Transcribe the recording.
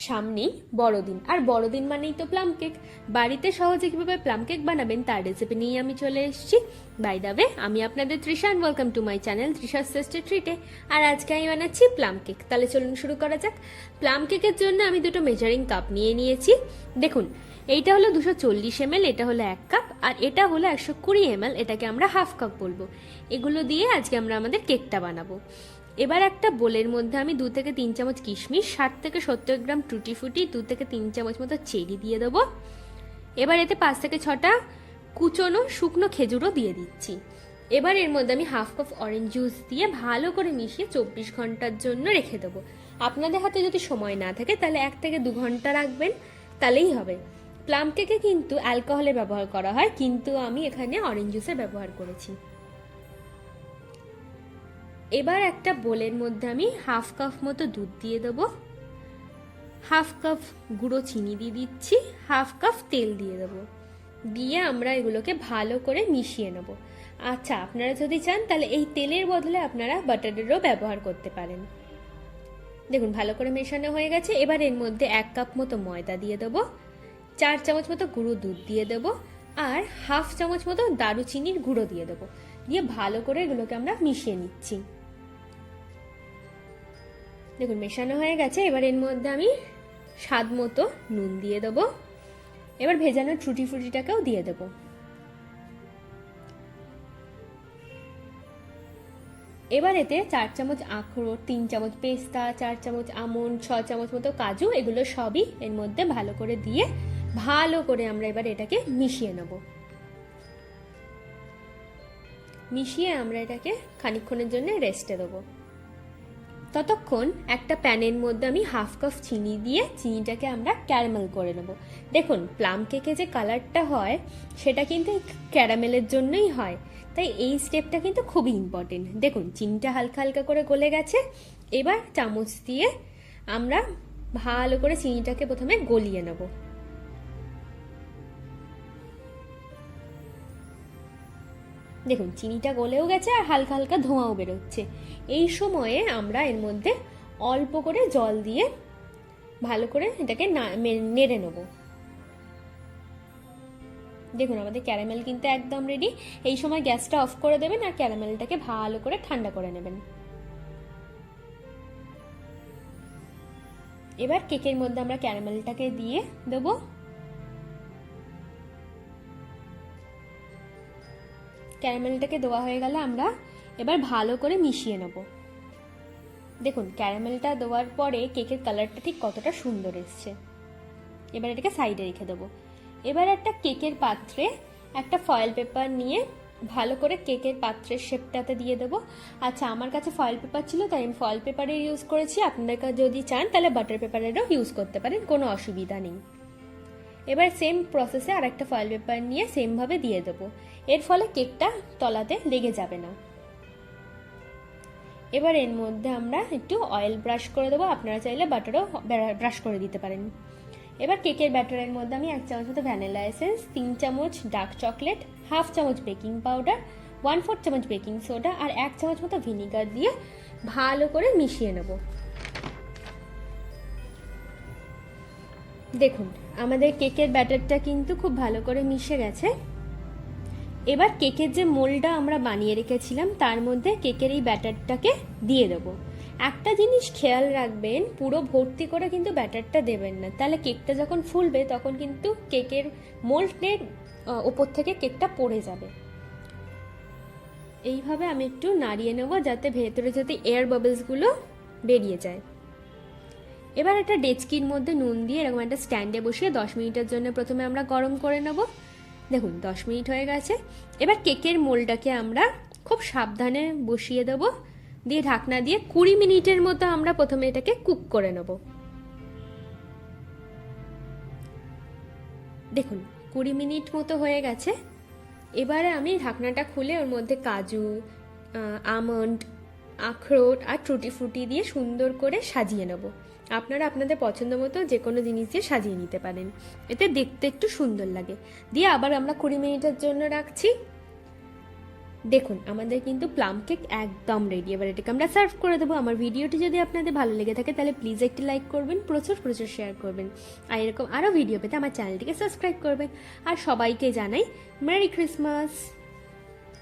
সামনেই বড়দিন, আর বড়দিন মানেই তো প্লাম কেক। বাড়িতে সহজে কিভাবে প্লাম কেক বানাবেন তার রেসিপি নিয়ে আমি চলে এসেছি। বাই দ্য ওয়ে, আমি আপনাদের Trisha, and welcome to my channel Trisha's tasty ট্রিটে। আর আজকে আমি বানাচ্ছি প্লাম কেক। তাহলে চলুন শুরু করা যাক। প্লাম কেকের জন্য আমি দুটো মেজারিং কাপ নিয়ে নিয়েছি। দেখুন, এইটা হলো 240 ml, এটা হলো 1 কাপ, আর এটা হলো 120 ml, এটাকে আমরা হাফ কাপ বলবো। এগুলো দিয়ে আজকে আমরা আমাদের কেকটা বানাবো। এবার একটা বোলের মধ্যে আমি 2 থেকে 3 চামচ কিশমিশ, 60 থেকে 70 গ্রাম টুটি ফুটি, 2 থেকে 3 চামচ মতো চেরি দিয়ে দেবো। এবার এতে 5 থেকে 6টা কুচনো শুকনো খেজুরও দিয়ে দিচ্ছি। এবার এর মধ্যে আমি হাফ কাপ অরেঞ্জ জুস দিয়ে ভালো করে মিশিয়ে 24 ঘন্টার জন্য রেখে দেবো। আপনাদের হাতে যদি সময় না থাকে তাহলে 1 থেকে 2 ঘন্টা রাখবেন, তাহলেই হবে। প্লাম কেকে কিন্তু অ্যালকোহলের ব্যবহার করা হয়, কিন্তু আমি এখানে অরেঞ্জ জুসের ব্যবহার করেছি। এবার একটা বোলের মধ্যে আমি হাফ কাপ মতো দুধ দিয়ে দেবো, হাফ কাপ গুঁড়ো চিনি দিয়ে দিচ্ছি, হাফ কাপ তেল দিয়ে দেবো। দিয়ে আমরা এগুলোকে ভালো করে মিশিয়ে নেব। আচ্ছা, আপনারা যদি চান তাহলে এই তেলের বদলে আপনারা বাটারেরও ব্যবহার করতে পারেন। দেখুন, ভালো করে মেশানো হয়ে গেছে। এবার এর মধ্যে 1 কাপ মতো ময়দা দিয়ে দেবো, 4 চামচ মতো গুঁড়ো দুধ দিয়ে দেবো, আর হাফ চামচ মতো দারুচিনির গুঁড়ো দিয়ে দেবো। দিয়ে ভালো করে এগুলোকে আমরা মিশিয়ে নিচ্ছি। দেখুন, মেশানো হয়ে গেছে। এবার এর মধ্যে আমি স্বাদ মতো নুন দিয়ে দেবো। এবার ভেজানো টুটি ফ্রুটিটাকেও দিয়ে দেবো। এবার এতে 4 চামচ আখরোট, 3 চামচ পেস্তা, 4 চামচ আমন্ড, 6 চামচ মতো কাজু, এগুলো সবই এর মধ্যে ভালো করে দিয়ে ভালো করে আমরা এবার এটাকে মিশিয়ে নেব। মিশিয়ে আমরা এটাকে খানিকক্ষণের জন্য রেস্টে দেবো। ততক্ষণ একটা প্যানের মধ্যে আমি হাফ কাপ চিনি দিয়ে চিনিটাকে আমরা ক্যারামেল করে নেব। দেখুন, প্লাম কেকে যে কালারটা হয় সেটা কিন্তু ক্যারামেলের জন্যই হয়, তাই এই স্টেপটা কিন্তু খুবই ইম্পর্টেন্ট। দেখুন, চিনিটা হালকা হালকা করে গলে গেছে। এবার চামচ দিয়ে আমরা ভালো করে চিনিটাকে প্রথমে গলিয়ে নেব। দেখুন, চিনিটা গলেও গেছে আর হালকা হালকা ধোঁয়াও বেরোচ্ছে। এই সময়ে আমরা এর মধ্যে অল্প করে জল দিয়ে ভালো করে এটাকে নেড়ে নেব। দেখুন, আমাদের ক্যারামেল কিন্তু একদম রেডি। এই সময় গ্যাসটা অফ করে দেবেন আর ক্যারামেলটাকে ভালো করে ঠান্ডা করে নেবেন। এবার কেকের মধ্যে আমরা ক্যারামেলটাকে দিয়ে দেবো। ক্যারামেলটাকে দেওয়া হয়ে গেলে আমরা এবার ভালো করে মিশিয়ে নেব। দেখুন, ক্যারামেলটা দেওয়ার পরে কেকের কালারটা ঠিক কতটা সুন্দর এসছে। এবার এটাকে সাইডে রেখে দেবো। এবার একটা কেকের পাত্রে একটা ফয়েল পেপার নিয়ে ভালো করে কেকের পাত্রের শেপটাতে দিয়ে দেবো। আচ্ছা, আমার কাছে ফয়েল পেপার ছিল তাই আমি ফয়েল পেপারের ইউজ করেছি। আপনারা যদি চান তাহলে বাটার পেপারেরও ইউজ করতে পারেন, কোনো অসুবিধা নেই। এবার সেম প্রসেসে আর একটা ফয়েল পেপার নিয়ে সেমভাবে দিয়ে দেবো। এর ফলে কেকটা তলাতে লেগে যাবে না। এবার এর মধ্যে আমরা একটু অয়েল ব্রাশ করে দেবো, আপনারা চাইলে বাটারও ব্রাশ করে দিতে পারেন। এবার কেকের ব্যাটারের মধ্যে আমি 1 চামচ মতো ভ্যানিলা এসেন্স, 3 চামচ ডার্ক চকলেট, হাফ চামচ বেকিং পাউডার, 1/4 চামচ বেকিং সোডা আর 1 চামচ মতো ভিনিগার দিয়ে ভালো করে মিশিয়ে নেব। দেখুন, আমাদের কেকের ব্যাটারটা কিন্তু খুব ভালো করে মিশে গেছে। এবার কেকের যে মোল্ডটা আমরা বানিয়ে রেখেছিলাম তার মধ্যে কেকের এই ব্যাটারটাকে দিয়ে দেবো। একটা জিনিস খেয়াল রাখবেন, পুরো ভর্তি করে কিন্তু ব্যাটারটা দেবেন না, তাহলে কেকটা যখন ফুলবে তখন কিন্তু কেকের মোল্ডের ওপর থেকে কেকটা পড়ে যাবে। এইভাবে আমি একটু নাড়িয়ে নেব যাতে ভেতরে এয়ার বাবলসগুলো বেরিয়ে যায়। এবার একটা ডেচকির মধ্যে নুন দিয়ে এরকম একটা স্ট্যান্ডে বসিয়ে 10 মিনিটের জন্য প্রথমে আমরা গরম করে নেব। দেখুন, 10 মিনিট হয়ে গেছে। এবার কেকের মোল্ডটাকে আমরা খুব সাবধানে বসিয়ে দেব, দিয়ে ঢাকনা দিয়ে 20 মিনিটের মতো আমরা প্রথমে এটাকে কুক করে নেব। দেখুন, 20 মিনিট মতো হয়ে গেছে। এবারে আমি ঢাকনাটা খুলে ওর মধ্যে কাজু, আমন্ড, আখরোট আর টুটি ফ্রুটি দিয়ে সুন্দর করে সাজিয়ে নেব। আপনারা আপনাদের পছন্দ মতো যে কোনো জিনিস দিয়ে সাজিয়ে নিতে পারেন, এতে দেখতে একটু সুন্দর লাগে। দিয়ে আবার আমরা 20 মিনিটের জন্য রাখছি। দেখুন আমাদের কিন্তু প্লাম কেক একদম রেডি। এবার এটাকে আমরা সার্ভ করে দেবো। আমার ভিডিওটি যদি আপনাদের ভালো লেগে থাকে তাহলে প্লিজ একটি লাইক করবেন, প্রচুর প্রচুর শেয়ার করবেন, আর এরকম আরও ভিডিও পেতে আমার চ্যানেলটিকে সাবস্ক্রাইব করবেন। আর সবাইকে জানাই মেরি ক্রিসমাস।